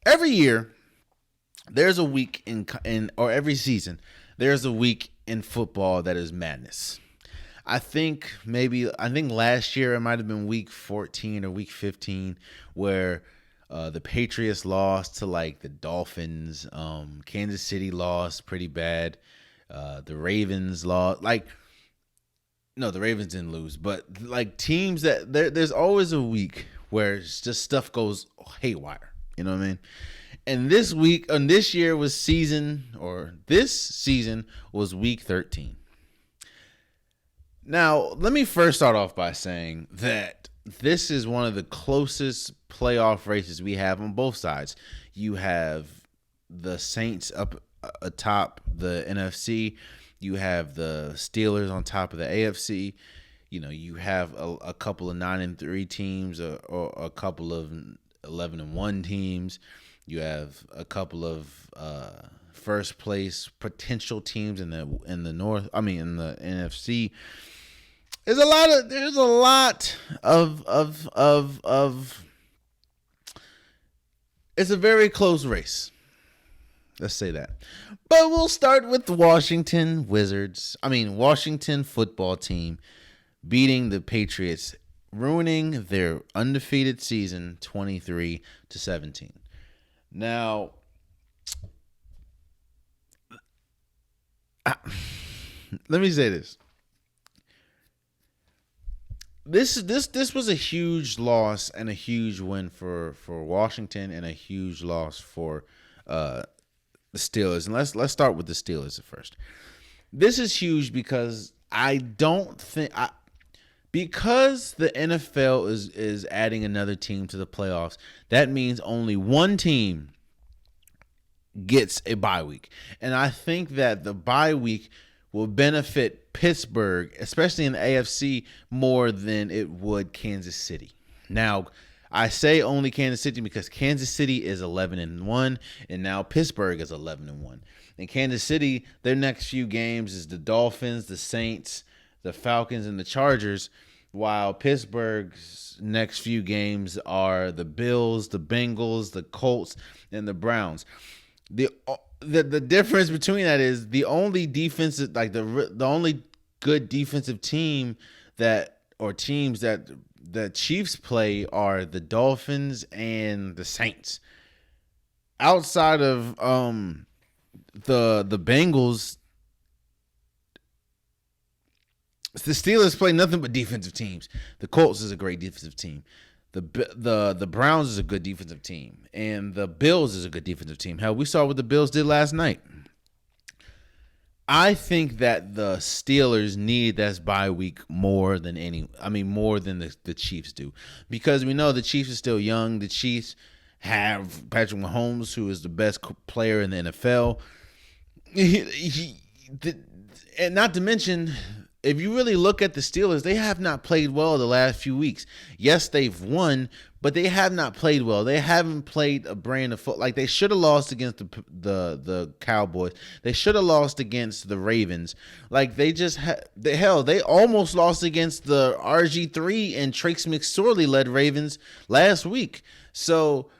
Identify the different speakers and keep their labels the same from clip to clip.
Speaker 1: every year there's a week in or every season there's a week in football that is madness. I think last year it might have been week 14 or week 15 where the Patriots lost to like the Dolphins. Kansas City lost pretty bad. The Ravens lost. Like, no, the Ravens didn't lose, but like teams that there's always a week where it's just stuff goes haywire. You know what I mean? And this season was week 13. Now, let me first start off by saying that this is one of the closest playoff races we have on both sides. You have the Saints up atop the NFC. You have the Steelers on top of the AFC. You know, you have a couple of 9-3 teams or a couple of 11-1 teams. You have a couple of first place potential teams in the North. I mean, in the NFC. There's a lot of it's a very close race. Let's say that. But we'll start with the Washington football team beating the Patriots, ruining their undefeated season 23-17. Now, let me say this. This was a huge loss and a huge win for Washington and a huge loss for the Steelers. And let's start with the Steelers at first. This is huge because because the NFL is adding another team to the playoffs, that means only one team gets a bye week. And I think that the bye week will benefit Pittsburgh, especially in the AFC, more than it would Kansas City. Now, I say only Kansas City because Kansas City is 11-1, and now Pittsburgh is 11-1. In Kansas City, their next few games is the Dolphins, the Saints, the Falcons, and the Chargers, while Pittsburgh's next few games are the Bills, the Bengals, the Colts, and the Browns. The difference between that is the only defensive, like the only good defensive team teams that the Chiefs play are the Dolphins and the Saints. Outside of the Bengals, the Steelers play nothing but defensive teams. The Colts is a great defensive team. The Browns is a good defensive team, and the Bills is a good defensive team. Hell, we saw what the Bills did last night. I think that the Steelers need that bye week more than the Chiefs do, because we know the Chiefs are still young. The Chiefs have Patrick Mahomes, who is the best player in the NFL. And not to mention, if you really look at the Steelers, they have not played well the last few weeks. Yes, they've won, but they have not played well. They haven't played a brand of football. Like, they should have lost against the Cowboys. They should have lost against the Ravens. Like, they almost lost against the RG3 and Trace McSorley led Ravens last week. So,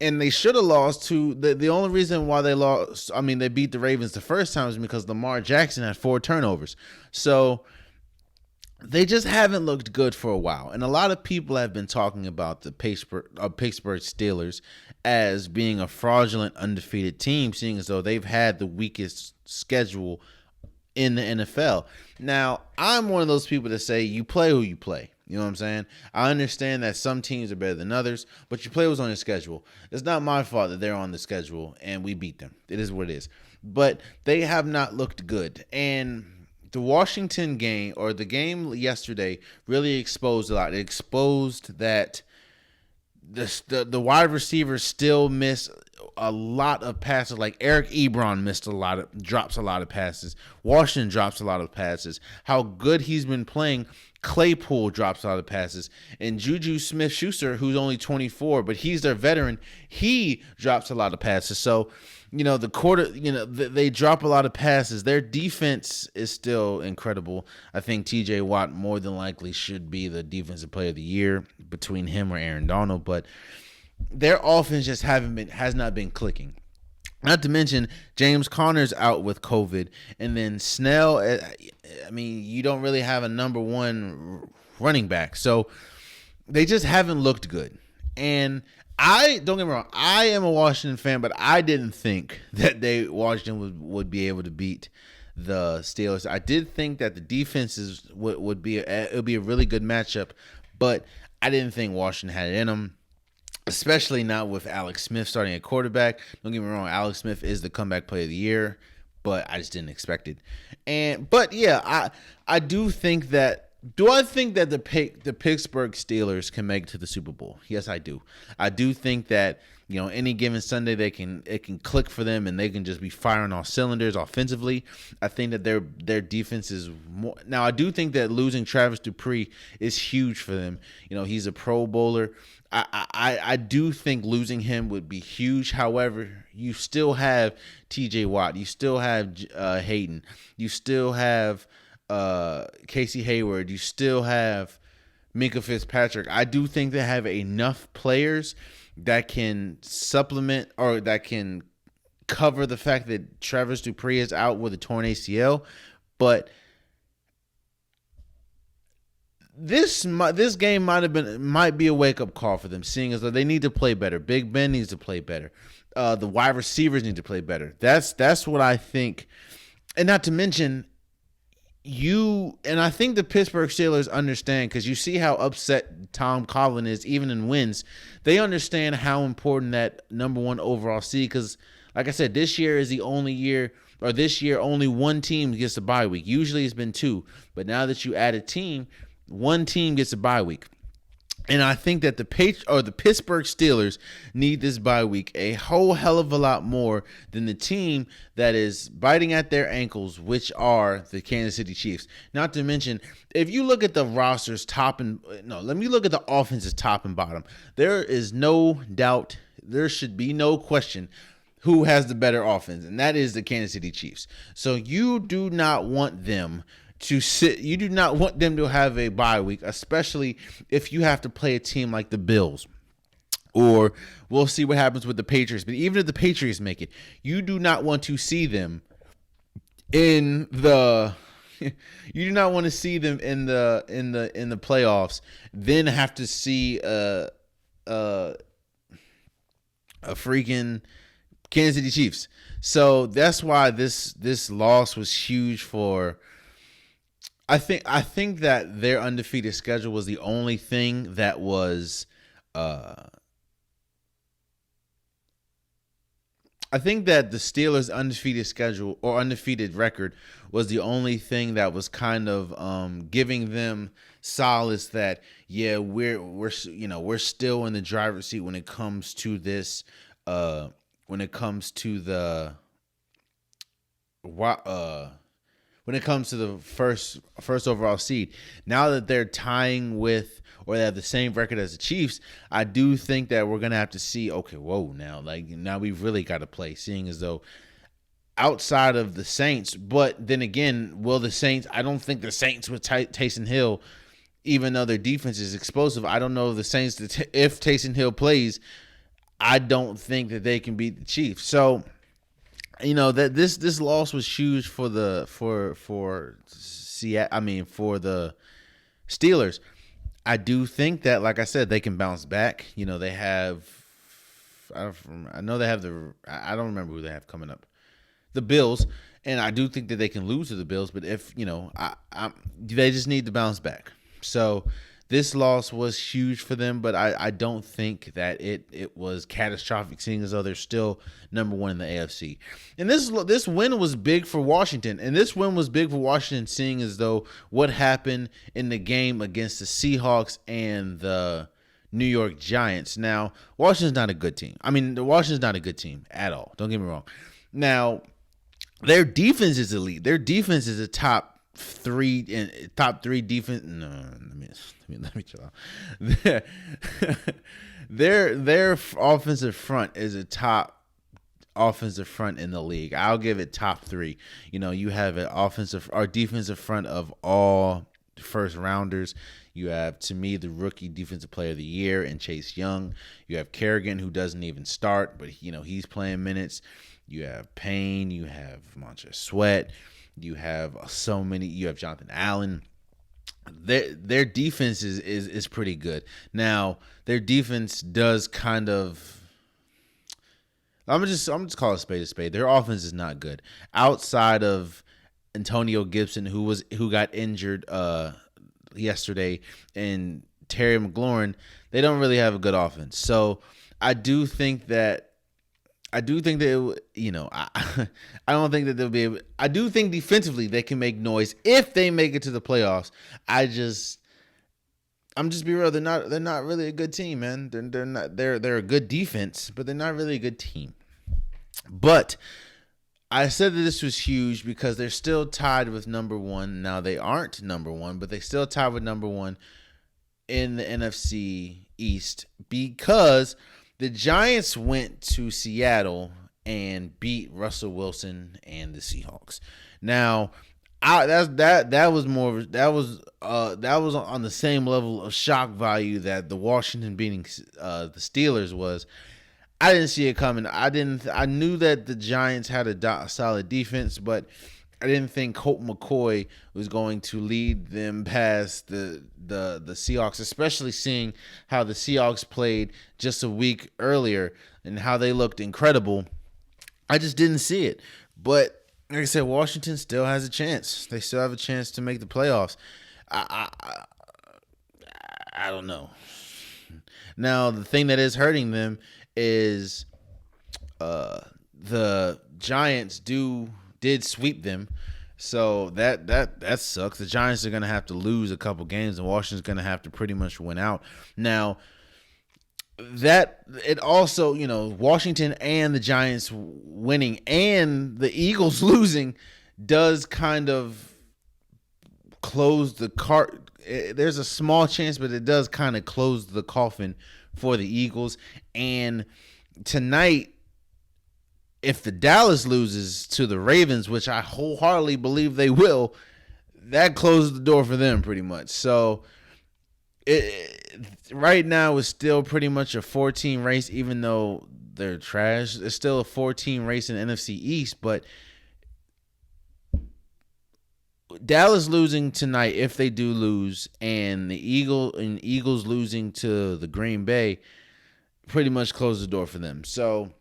Speaker 1: and they should have lost to the only reason why they lost. I mean, they beat the Ravens the first time is because Lamar Jackson had 4 turnovers. So they just haven't looked good for a while. And a lot of people have been talking about the Pittsburgh Steelers as being a fraudulent, undefeated team, seeing as though they've had the weakest schedule in the NFL. Now, I'm one of those people that say you play who you play. You know what I'm saying? I understand that some teams are better than others, but you play what's on your schedule. It's not my fault that they're on the schedule and we beat them. It is what it is. But they have not looked good. And the Washington game, or the game yesterday, really exposed a lot. It exposed that the wide receivers still miss a lot of passes. Like Eric Ebron drops a lot of passes. Washington drops a lot of passes. How good he's been playing. Claypool drops a lot of passes, and Juju Smith-Schuster, who's only 24, but he's their veteran, he drops a lot of passes. So, they drop a lot of passes. Their defense is still incredible. I think TJ Watt more than likely should be the defensive player of the year between him or Aaron Donald, but their offense just has not been clicking. Not to mention James Conner's out with COVID, and then Snell. I mean, you don't really have a number one running back, so they just haven't looked good. And I don't get me wrong, I am a Washington fan, but I didn't think that Washington would be able to beat the Steelers. I did think that the defenses would be it would be a really good matchup, but I didn't think Washington had it in them. Especially not with Alex Smith starting at quarterback. Don't get me wrong, Alex Smith is the comeback player of the year, but I just didn't expect it. But yeah, I do think that. Do I think that the Pittsburgh Steelers can make it to the Super Bowl? Yes, I do. I do think that any given Sunday it can click for them and they can just be firing all cylinders offensively. I think that their defense is more. Now I do think that losing Travis Dupree is huge for them. He's a Pro Bowler. I do think losing him would be huge. However, you still have T.J. Watt. You still have Hayden. You still have Casey Hayward. You still have Minka Fitzpatrick. I do think they have enough players that can supplement or that can cover the fact that Travis Dupree is out with a torn ACL. But this game might be a wake up call for them, seeing as though they need to play better. Big Ben needs to play better. The wide receivers need to play better. That's what I think. And not to mention, I think the Pittsburgh Steelers understand, because you see how upset Tom Coughlin is even in wins. They understand how important that number one overall seed, because like I said, this year only one team gets a bye week. Usually it's been two, but now that you add a team, one team gets a bye week. And I think that the Pittsburgh Steelers need this bye week a whole hell of a lot more than the team that is biting at their ankles, which are the Kansas City Chiefs. Not to mention, if you look at the rosters let me look at the offenses top and bottom. There is no doubt, there should be no question who has the better offense, and that is the Kansas City Chiefs. So you do not want them to sit. You do not want them to have a bye week, especially if you have to play a team like the Bills. Or we'll see what happens with the Patriots. But even if the Patriots make it, you do not want to see them in the you do not want to see them in the playoffs, then have to see a freaking Kansas City Chiefs. So that's why this loss was huge for. I think that their undefeated schedule was the only thing that was. I think that the Steelers' undefeated schedule or undefeated record was the only thing that was kind of giving them solace that we're still in the driver's seat when it comes to this when it comes to the first overall seed. Now that they're tying with, or they have the same record as the Chiefs, I do think that we're gonna have to see. Okay, whoa, now we've really got to play. Seeing as though outside of the Saints, but then again, will the Saints? I don't think the Saints with Taysom Hill, even though their defense is explosive, I don't know if the Saints. If Taysom Hill plays, I don't think that they can beat the Chiefs. So. That this loss was huge for the Steelers. I do think that, like I said, they can bounce back. They have. I don't remember who they have coming up. The Bills, and I do think that they can lose to the Bills. But if they just need to bounce back. So. This loss was huge for them, but I don't think that it was catastrophic, seeing as though they're still number one in the AFC. And this win was big for Washington, seeing as though what happened in the game against the Seahawks and the New York Giants. Now, Washington's not a good team. Washington's not a good team at all. Don't get me wrong. Now, their defense is elite. Their defense is a top three defense. No, let me chill out. Their offensive front is a top offensive front in the league. I'll give it top three. You have an offensive or defensive front of all first rounders. You have, to me, the rookie defensive player of the year in Chase Young. You have Kerrigan, who doesn't even start, but he's playing minutes. You have Payne. You have Montez Sweat. You have You have Jonathan Allen. Their defense is pretty good. Now, their defense does kind of. I'm just call it a spade. Their offense is not good. Outside of Antonio Gibson, who got injured yesterday, and Terry McLaurin, they don't really have a good offense. So I do think that I don't think that they'll be able. I do think defensively they can make noise if they make it to the playoffs. I'm just be real. They're not really a good team, man. They're a good defense, but they're not really a good team. But I said that this was huge because they're still tied with number one. Now they aren't number one, but they still tied with number one in the NFC East because the Giants went to Seattle and beat Russell Wilson and the Seahawks. Now, that was on the same level of shock value that the Washington beating the Steelers was. I didn't see it coming. I knew that the Giants had a solid defense, but I didn't think Colt McCoy was going to lead them past the Seahawks, especially seeing how the Seahawks played just a week earlier and how they looked incredible. I just didn't see it. But like I said, Washington still has a chance. They still have a chance to make the playoffs. I don't know. Now, the thing that is hurting them is the Giants did sweep them, so that sucks. The Giants are gonna have to lose a couple games, and Washington's gonna have to pretty much win out. Now, that it also, Washington and the Giants winning and the Eagles losing does kind of close the there's a small chance, but it does kind of close the coffin for the Eagles. And tonight, if the Dallas loses to the Ravens, which I wholeheartedly believe they will, that closes the door for them pretty much. So right now it's still pretty much a 4-team race, even though they're trash. It's still a 4-team race in the NFC East, but Dallas losing tonight, if they do lose, and the Eagles losing to the Green Bay, pretty much close the door for them. So